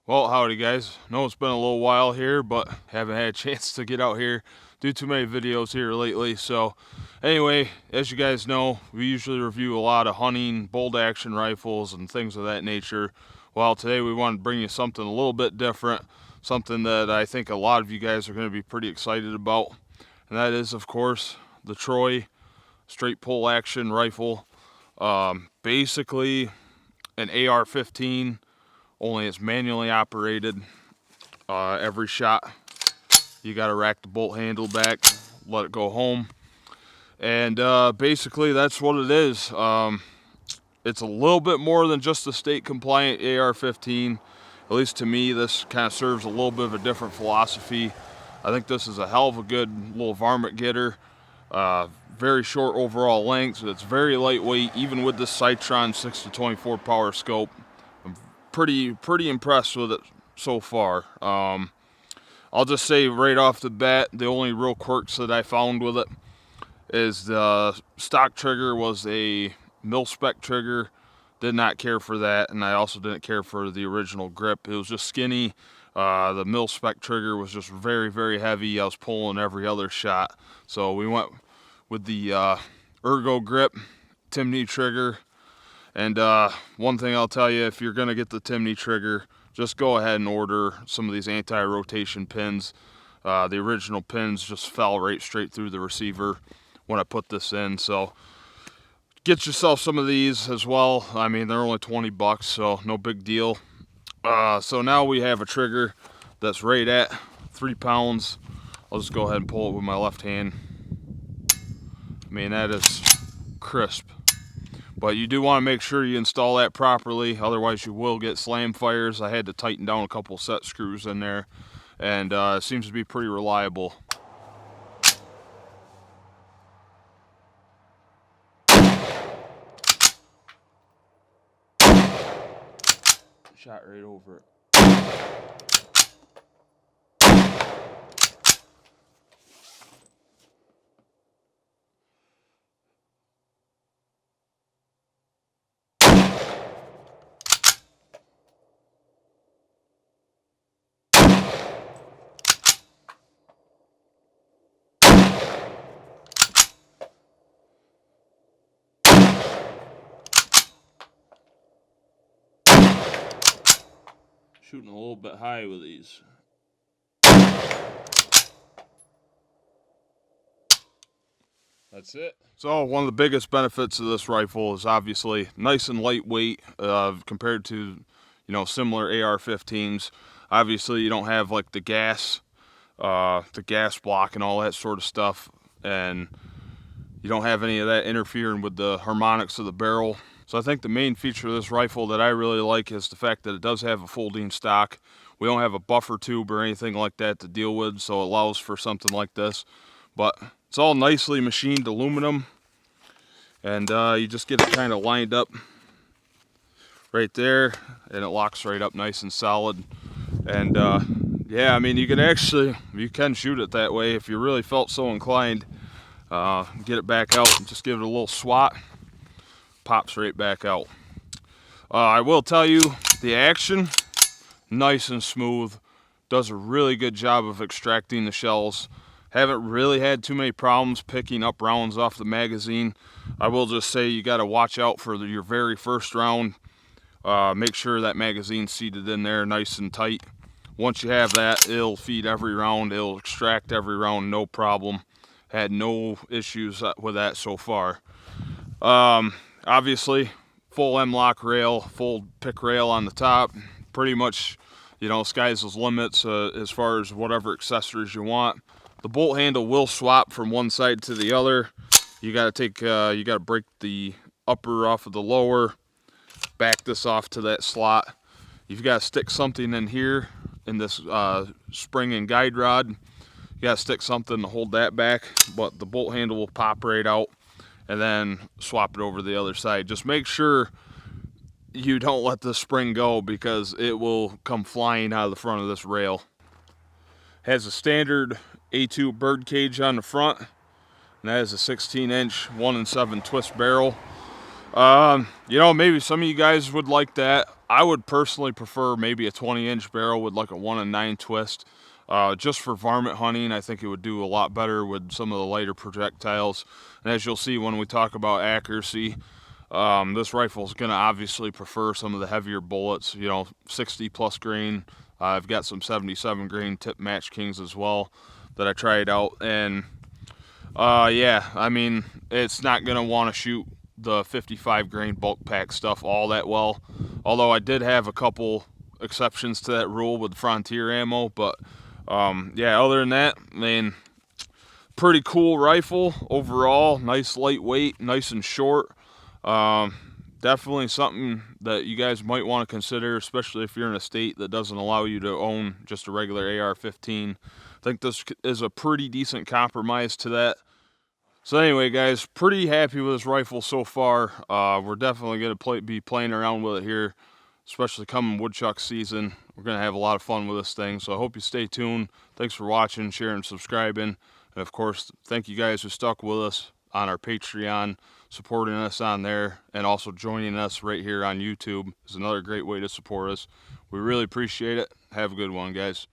Well, howdy guys. Know it's been a little while here, but haven't had a chance to get out here, do too many videos here lately. So anyway, as you guys know, we usually review a lot of hunting, bolt action rifles and things of that nature. Well, today we want to bring you something a little bit different, something that I think a lot of you guys are going to be pretty excited about. And that is, of course, the Troy straight pull action rifle. Basically an AR-15, only it's manually operated. Every shot you got to rack the bolt handle back, let it go home, and basically that's what it is. It's a little bit more than just a state compliant AR-15. At least to me, this kind of serves a little bit of a different philosophy. I think this is a hell of a good little varmint getter. Very short overall length, so it's very lightweight, even with this Citron 6-24 power scope. I'm pretty impressed with it so far. I'll just say right off the bat, the only real quirks that I found with it is the stock trigger was a mil-spec trigger. Did not care for that, and I also didn't care for the original grip. It was just skinny. The mil-spec trigger was just very heavy. I was pulling every other shot, so we went with the ergo grip Timney trigger. And one thing I'll tell you, if you're gonna get the Timney trigger, just go ahead and order some of these anti-rotation pins. The original pins just fell right straight through the receiver when I put this in, so get yourself some of these as well. I mean, they're only 20 bucks, so no big deal. So now we have a trigger that's right at 3 pounds. I'll just go ahead and pull it with my left hand. I mean, that is crisp. But you do want to make sure you install that properly, otherwise you will get slam fires. I had to tighten down a couple set screws in there, and it seems to be pretty reliable. Shot right over it. Shooting a little bit high with these. That's it. So one of the biggest benefits of this rifle is obviously nice and lightweight compared to, similar AR-15s. Obviously you don't have like the gas block and all that sort of stuff, and you don't have any of that interfering with the harmonics of the barrel. So I think the main feature of this rifle that I really like is the fact that it does have a folding stock. We don't have a buffer tube or anything like that to deal with, so it allows for something like this. But it's all nicely machined aluminum, and you just get it kind of lined up right there, and it locks right up nice and solid. And yeah, I mean, you can shoot it that way if you really felt so inclined. Get it back out and just give it a little swat. Pops right back out. I will tell you, the action, nice and smooth. Does a really good job of extracting the shells. Haven't really had too many problems picking up rounds off the magazine. I will just say you got to watch out for your very first round. Make sure that magazine's seated in there nice and tight. Once you have that, it'll feed every round. It'll extract every round, no problem. Had no issues with that so far. Obviously, full M-lock rail, full pick rail on the top. Pretty much, sky's the limits as far as whatever accessories you want. The bolt handle will swap from one side to the other. You got to break the upper off of the lower, back this off to that slot. You've got to stick something in here in this spring and guide rod. You got to stick something to hold that back, but the bolt handle will pop right out, and then swap it over to the other side. Just make sure you don't let the spring go, because it will come flying out of the front of this rail. Has a standard A2 bird cage on the front, and that is a 16-inch 1 in 7 twist barrel. You know, maybe some of you guys would like that. I would personally prefer maybe a 20-inch barrel with like a 1 in 9 twist. Just for varmint hunting, I think it would do a lot better with some of the lighter projectiles. And as you'll see when we talk about accuracy, this rifle is going to obviously prefer some of the heavier bullets, you know, 60 plus grain. I've got some 77 grain tip match kings as well that I tried out. And yeah, I mean, it's not going to want to shoot the 55 grain bulk pack stuff all that well. Although I did have a couple exceptions to that rule with Frontier ammo. But yeah, other than that, I mean, pretty cool rifle overall. Nice lightweight, nice and short. Definitely something that you guys might want to consider, especially if you're in a state that doesn't allow you to own just a regular AR-15. I think this is a pretty decent compromise to that. So anyway, guys, pretty happy with this rifle so far. We're definitely going to be playing around with it here, especially coming woodchuck season. We're going to have a lot of fun with this thing, so I hope you stay tuned. Thanks for watching, sharing, subscribing. And of course, thank you guys who stuck with us on our Patreon, supporting us on there, and also joining us right here on YouTube is another great way to support us. We really appreciate it. Have a good one, guys.